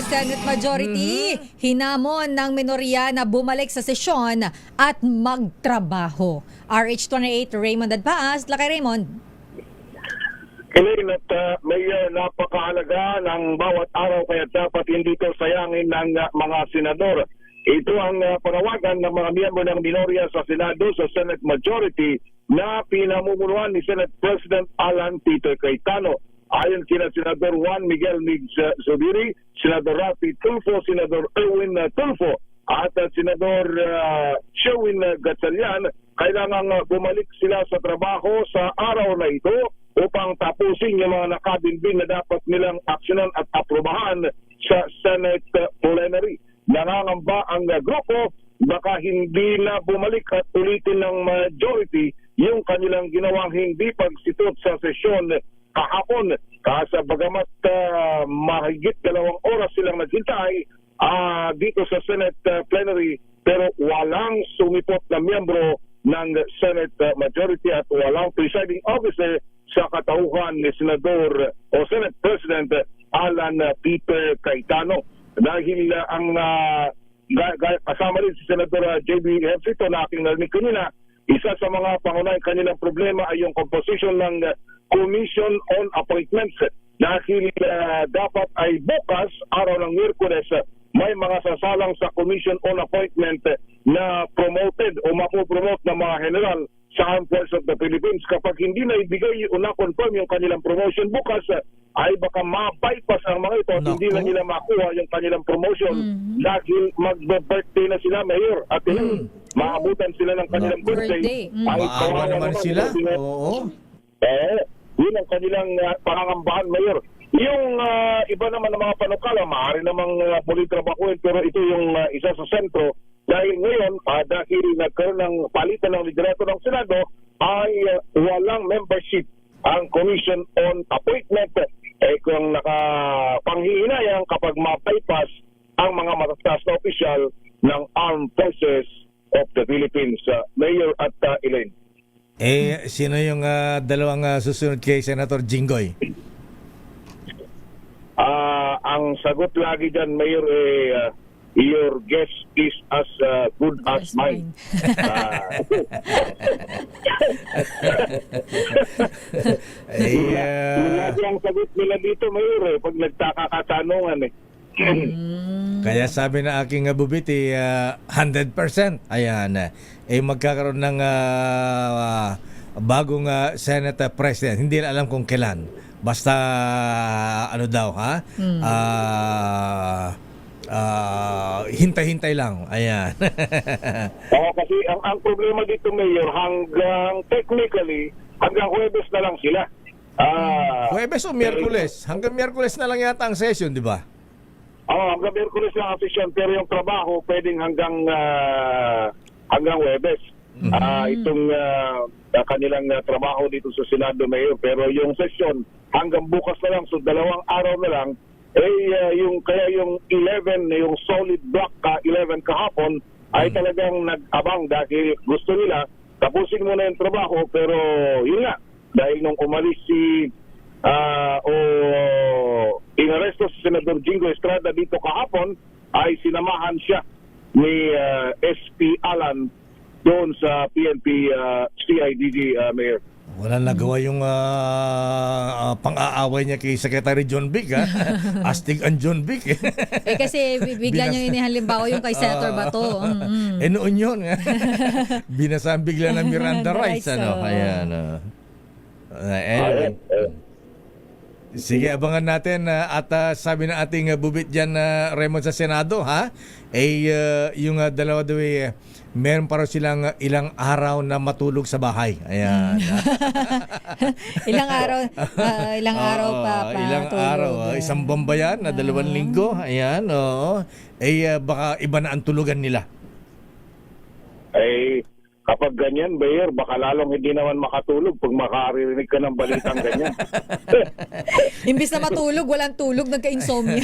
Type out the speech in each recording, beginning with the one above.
Senate Majority, hinamon ng minorya na bumalik sa sesyon at magtrabaho. RH28, Raymond Adpaas. Lakay Raymond. Elaine, at may napakahalaga ng bawat araw kaya dapat hindi ito sayangin ng mga senador. Ito ang panawagan ng mga miyembro ng minorya sa Senado sa Senate Majority na pinamumunuan ni Senate President Alan Peter Cayetano. Ayon kina Senador Juan Miguel Migs Zubiri, Senador Rafi Tulfo, Senador Erwin Tulfo at Senador Sherwin Gatchalian, kailangang bumalik sila sa trabaho sa araw na ito upang tapusin yung mga nakabinbin na dapat nilang aksyonan at aprobahan sa Senate plenary. Nangangamba ang grupo baka hindi na bumalik at ulitin ng majority yung kanilang ginawang hindi pagsitot sa sesyon kahapon. Sa bagamat mahigit 2 oras silang naghintay dito sa Senate plenary, pero walang sumipot na miyembro ng Senate majority at walang presiding officer sa katauhan ni Senador o Senate President Alan Peter Cayetano. Dahil ang kasama rin si Senador J.B. Hefcito na aking narinig kanina, isa sa mga pangunahing kanilang problema ay yung composition ng Commission on Appointments. Dahil dapat ay bukas, araw ng Miyerkules, may mga sasalang sa Commission on Appointment na promoted o mapopromote ng mga general sa Armed Forces of the Philippines. Kapag hindi na ibigay o na-confirm yung kanilang promotion bukas, ay baka ma-bypass ang mga ito at hindi na nila makuha yung kanilang promotion dahil mag-birthday na sila, Mayor. At maabutan sila ng kanilang birthday. Maawa naman sila. Oo. Yun ang kanilang pangangambahan, Mayor. Yung iba naman ng mga panukala, maaari namang politrabakuin, pero ito yung isa sa sentro. Dahil ngayon, dahil nagkaroon ng palitan ng liderato ng Senado, ay walang membership ang Commission on Appointment. Kung nakapanghihinayang kapag ma-bypass ang mga matataas na opisyal ng Armed Forces of the Philippines. Mayor at Elaine. Sino yung dalawang susunod kay Senator Jinggoy? Ang sagot lagi dyan, Mayor, your guess is as good as mine. Lagi ang sagot nila dito, Mayor, pag nagkakatanungan Kaya sabi na aking bubit 100%. Ayan. Magkakaroon ng bagong Senate President. Hindi na alam kung kailan. Basta ano daw hintay-hintay lang. Ayan. Kasi ang problema dito, Mayor, hanggang technically hanggang Huwebes na lang sila. Huwebes o Miyerkules? Hanggang Miyerkules na lang yata ang session, di ba? Hanggang Miyerkules lang ang session, pero yung trabaho pwedeng hanggang Huwebes. Itong kanilang trabaho dito sa Senado, Mayor, pero yung session hanggang bukas na lang, so 2 araw na lang. Yung 11, yung solid block 11 kahapon ay talagang nag-abang dahil gusto nila tapusin muna yung trabaho, pero yun nga, dahil nung umalis si inaresto si Senador Jingo Estrada dito kahapon, ay sinamahan siya ni SP Alan doon sa PNP CIDG, Mayor. Wala nagawa yung pang-aaway niya kay Secretary John Vic. Astig ang John Vic. Kasi bigla niyang inihalimbawa yung kay Senator Bato. Noon yun. Binasaan bigla ng Miranda rights. Ayan. Anyway. Sige, abangan natin at sabi na ating bubit dyan, Raymond, sa Senado, yung dalawa daw meron pa rin silang ilang araw na matulog sa bahay. Ayan. Ilang araw pa ilang tulog. araw. Isang bomba yan na 2 linggo. Ayan. Baka iba na ang tulugan nila. Kapag ganyan, Mayor, baka lalong hindi naman makatulog pag makarinig ka ng balitang ganyan. Imbis na matulog, walang tulog, nagka-insomnia.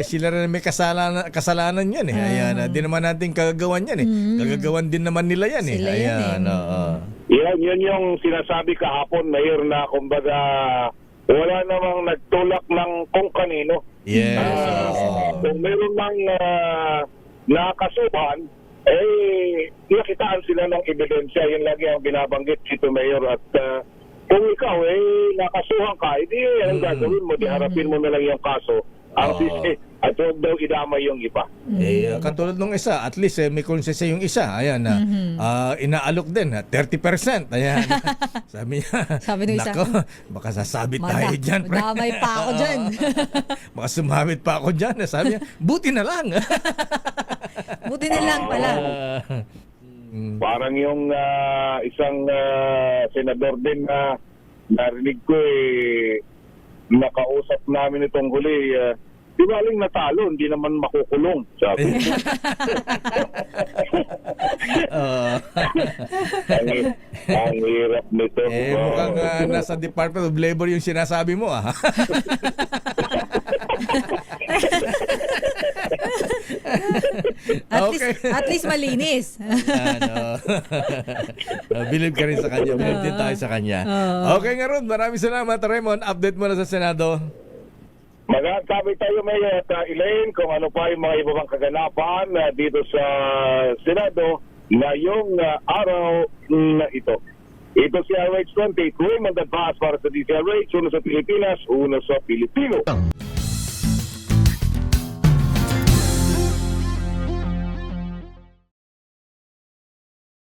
Sila rin may kasalanan yan. Ayan, di naman natin kagagawan yan. Kagagawan din naman nila yan. Sila Ayan, Yun yung sinasabi kahapon, Mayor, na kumbaga wala namang nagtulak ng kung kanino. Yes. Kung meron mang nakasuhan, nakitaan sila ng ebidensya. Yun lagi ang binabanggit dito, Mayor. At kung ikaw nakasuhan ka, hindi ang gagawin mo, di harapin mo na lang yung kaso. Ang sisi, at huwag daw idamay yung iba. Katulad nung isa, at least may konsensya yung isa. Ayan, inaalok din, 30%. Ayan. Sabi niya, Sabi nung isa, nako, baka sasabit tayo dyan. pre." Madamay pa ako dyan. Baka sumamit pa ako dyan. Sabi niya, buti na lang. Buti na lang pala. Parang yung isang senador din na narinig ko nakausap namin itong huli, di baling natalo, hindi naman makukulong. Sabi. Ang hirap nito. Mukhang nasa Department of Labor yung sinasabi mo. At least malinis. Believe ka rin sa kanya. Believe din tayo sa kanya. Okay nga ron. Maraming salamat, Raymond. Update mo na sa Senado. Magsasabi tayo, Mayor, at Elaine, kung ano pa yung mga iba pang kaganapan dito sa Senado ngayong araw na ito. Ito si RH20, Raymond Advance para sa DCRH, uno sa Pilipinas, uno sa Pilipino.